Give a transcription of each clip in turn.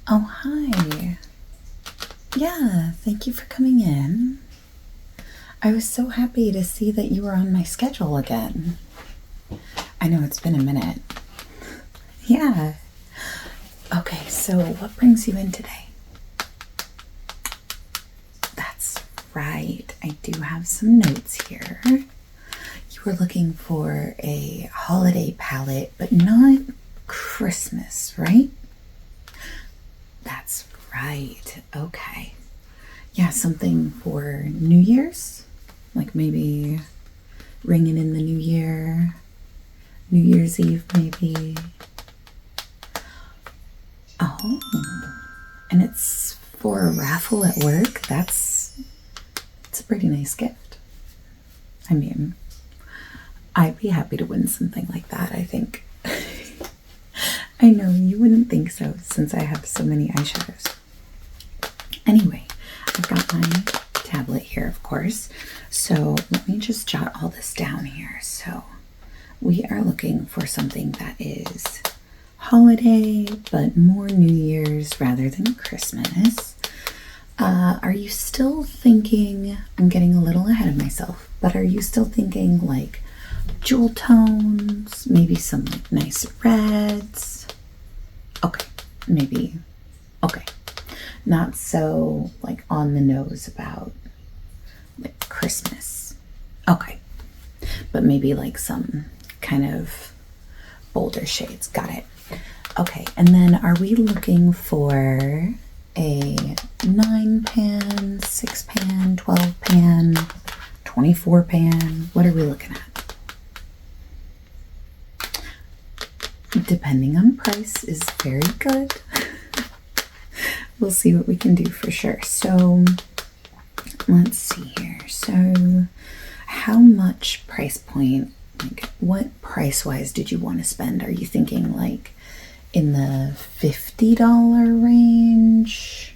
Oh, hi. Yeah, thank you for coming in. I was so happy to see that you were on my schedule again. I know it's been a minute. Yeah. Okay, so what brings you in today? That's right. I do have some notes here. You were looking for a holiday palette, but not Christmas, right? That's right. Okay. Yeah, something for New Year's? Like maybe ringing in the new year, New Year's Eve, maybe. Oh, and it's for a raffle at work. It's a pretty nice gift. I mean, I'd be happy to win something like that, I think. I know you wouldn't think so since I have so many eyeshadows. Anyway, I've got my tablet here, of course. So let me just jot all this down here. So we are looking for something that is holiday, but more New Year's rather than Christmas. Are you still thinking, I'm getting a little ahead of myself, but are you still thinking like jewel tones, maybe some like nice reds? Okay, maybe, okay. Not so like on the nose about like Christmas. Okay, but maybe like some kind of bolder shades. Got it. Okay, and then are we looking for a 9-pan, 6-pan, 12-pan, 24-pan? What are we looking at? Depending on price is very good. We'll see what we can do for sure. So let's see here. So how much price point, like what price wise did you want to spend? Are you thinking like in the $50 range?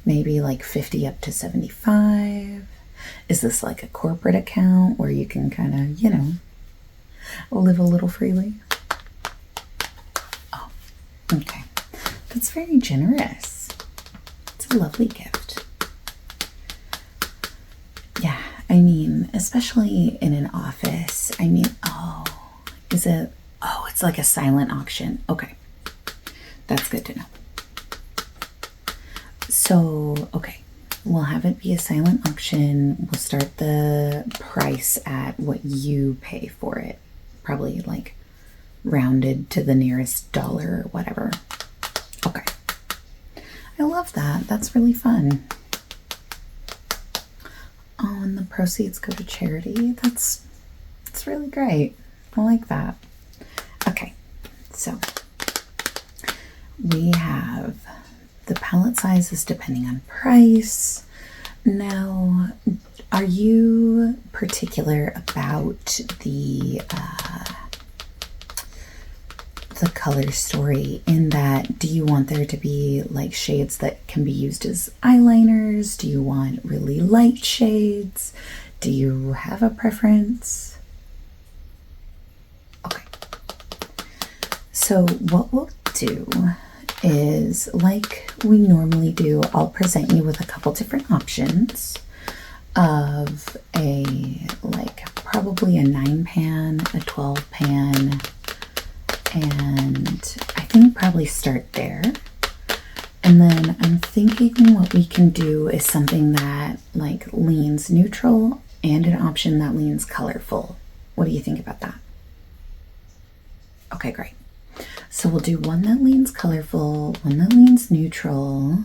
Maybe like 50 up to 75? Is this like a corporate account where you can kind of, live a little freely? Oh, okay. That's very generous. It's a lovely gift. Yeah, I mean, especially in an office. I mean, it's like a silent auction. Okay, that's good to know. So, okay, we'll have it be a silent auction. We'll start the price at what you pay for it. Probably like rounded to the nearest dollar or whatever. Okay. I love that. That's really fun. Oh, and the proceeds go to charity. That's really great. I like that. Okay, so we have the palette sizes depending on price. Now, are you particular about the color story in that, do you want there to be like shades that can be used as eyeliners? Do you want really light shades? Do you have a preference? Okay. So what we'll do is, like we normally do, I'll present you with a couple different options of probably a 9-pan, a 12-pan, and I think probably start there. And then I'm thinking what we can do is something that like leans neutral and an option that leans colorful. What do you think about that? Okay, great. So we'll do one that leans colorful, one that leans neutral.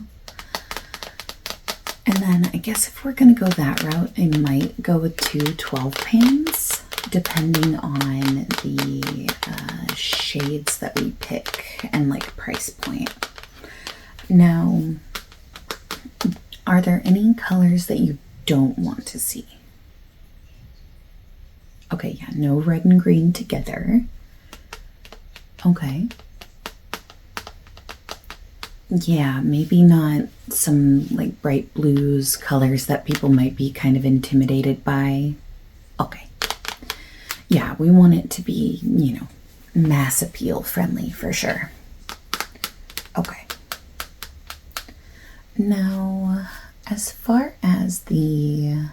And then I guess if we're going to go that route, I might go with 2 12-pans, depending on the shades that we pick and like price point. Now, are there any colors that you don't want to see? Okay, yeah, no red and green together. Okay. Yeah, maybe not some like bright blues, colors that people might be kind of intimidated by. Okay. Yeah, we want it to be, mass appeal friendly for sure. Okay. Now, as far as the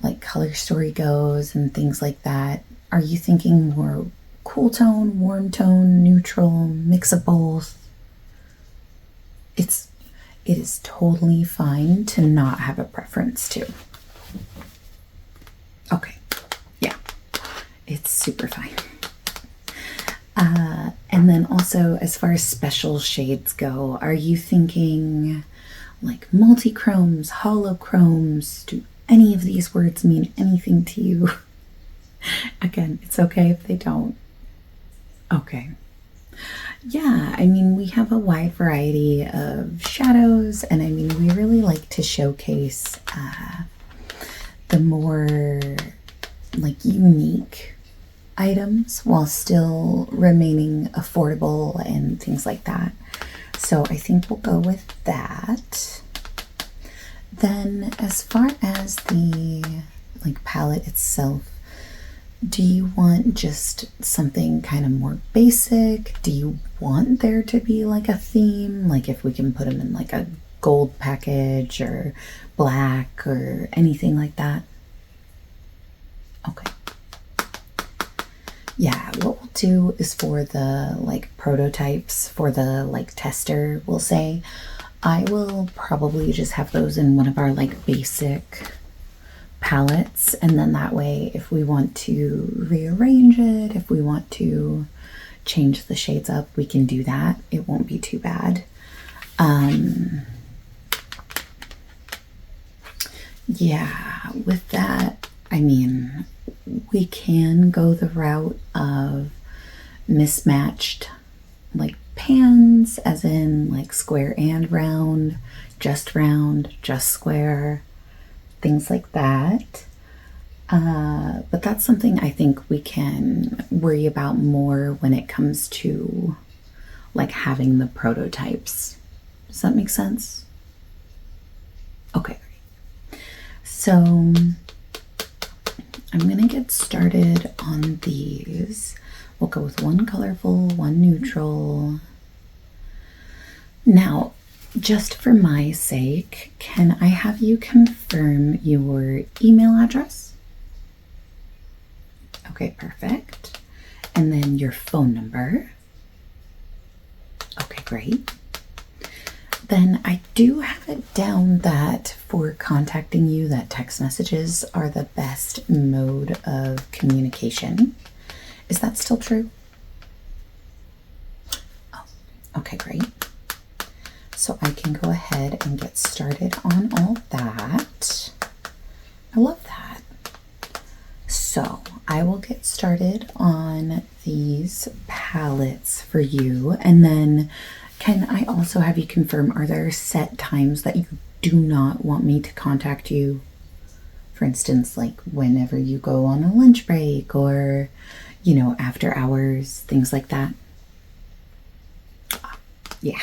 like color story goes and things like that, are you thinking more cool tone, warm tone, neutral, mix of both? It is totally fine to not have a preference too. Okay, yeah, it's super fine. And then also, as far as special shades go, are you thinking like multi-chromes, holochromes? Do any of these words mean anything to you? Again, it's okay if they don't. Okay. Yeah, I mean, we have a wide variety of shadows, and I mean, we really like to showcase the more like unique items while still remaining affordable and things like that. So I think we'll go with that. Then as far as the like palette itself, do you want just something kind of more basic? Do you want there to be like a theme? Like if we can put them in like a gold package or black or anything like that? Okay. Yeah, what we'll do is for the like prototypes, for the like tester, we'll say, I will probably just have those in one of our like basic palettes, and then that way if we want to rearrange it, if we want to change the shades up, we can do that. It won't be too bad. Yeah, with that, I mean, we can go the route of mismatched like pans, as in like square and round, just square, things like that. But that's something I think we can worry about more when it comes to like having the prototypes. Does that make sense? Okay. So I'm gonna get started on these. We'll go with one colorful, one neutral. Now, just for my sake, can I have you confirm your email address? Okay, perfect. And then your phone number. Okay, great. Then I do have it down that for contacting you, that text messages are the best mode of communication. Is that still true? Oh, okay, great. So I can go ahead and get started on all that. I love that. So I will get started on these palettes for you, and then can I also have you confirm, are there set times that you do not want me to contact you? For instance, like whenever you go on a lunch break or, you know, after hours, things like that. Yeah.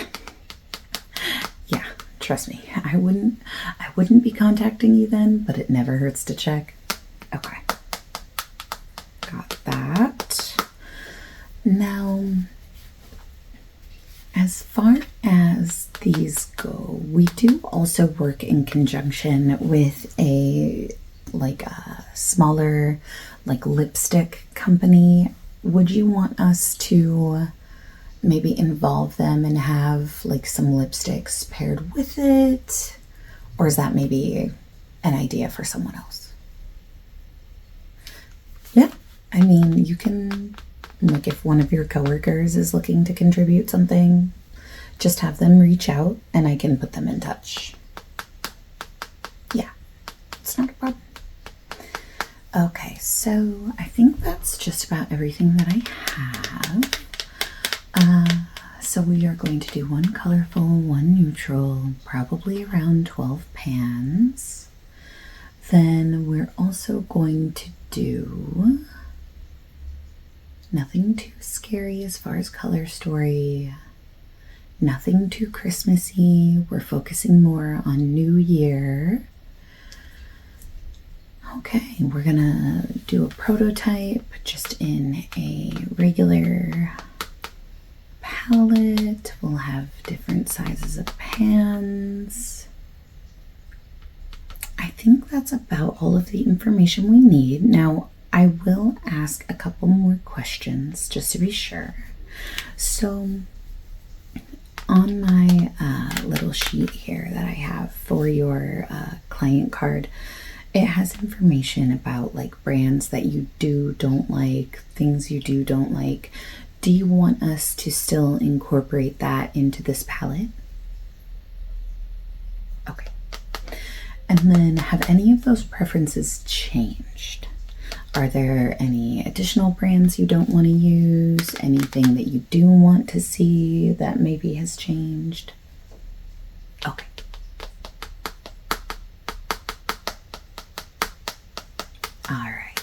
Yeah, trust me. I wouldn't be contacting you then, but it never hurts to check. Okay. Got that. Now, as far as these go, we do also work in conjunction with a smaller like lipstick company. Would you want us to maybe involve them and have like some lipsticks paired with it? Or is that maybe an idea for someone else? Yeah, I mean, you can, like if one of your coworkers is looking to contribute something, just have them reach out and I can put them in touch. Yeah, it's not a problem. Okay, so I think that's just about everything that I have. So we are going to do one colorful, one neutral, probably around 12 pans. Then we're also going to do nothing too scary as far as color story, nothing too Christmassy. We're focusing more on New Year. Okay, we're gonna do a prototype just in a regular palette. We'll have different different sizes of pans. I think that's about all of the information we need. Now, I will ask a couple more questions just to be sure. So, on my little sheet here that I have for your client card, it has information about like brands that you don't like, things you don't like. Do you want us to still incorporate that into this palette? Okay. And then have any of those preferences changed? Are there any additional brands you don't want to use? Anything that you do want to see that maybe has changed? Okay. All right.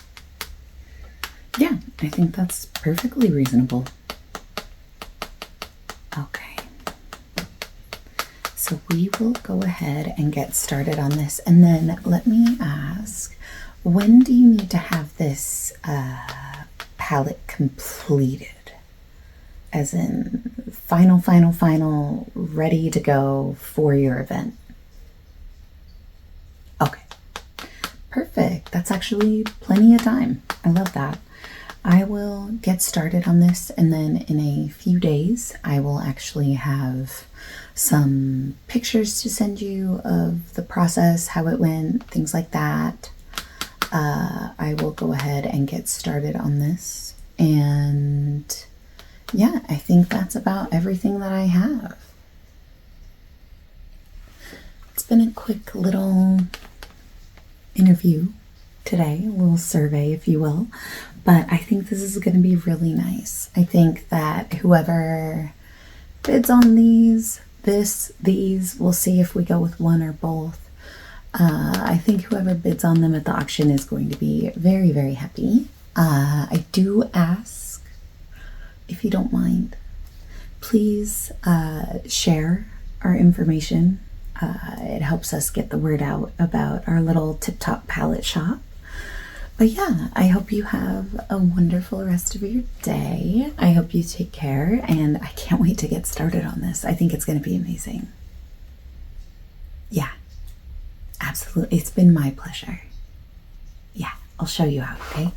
Yeah, I think that's perfectly reasonable. Okay. So we will go ahead and get started on this. And then let me ask, when do you need to have this palette completed? As in final, ready to go for your event? Okay, perfect. That's actually plenty of time. I love that. I will get started on this, and then in a few days, I will actually have some pictures to send you of the process, how it went, things like that. I will go ahead and get started on this, and yeah, I think that's about everything that I have. It's been a quick little interview today, a little survey, if you will, but I think this is going to be really nice. I think that whoever bids on these, we'll see if we go with one or both. I think whoever bids on them at the auction is going to be very, very happy. I do ask, if you don't mind, please share our information. It helps us get the word out about our little Tip Top palette shop. But yeah, I hope you have a wonderful rest of your day. I hope you take care, and I can't wait to get started on this. I think it's going to be amazing. Yeah, absolutely. It's been my pleasure. Yeah, I'll show you out, okay?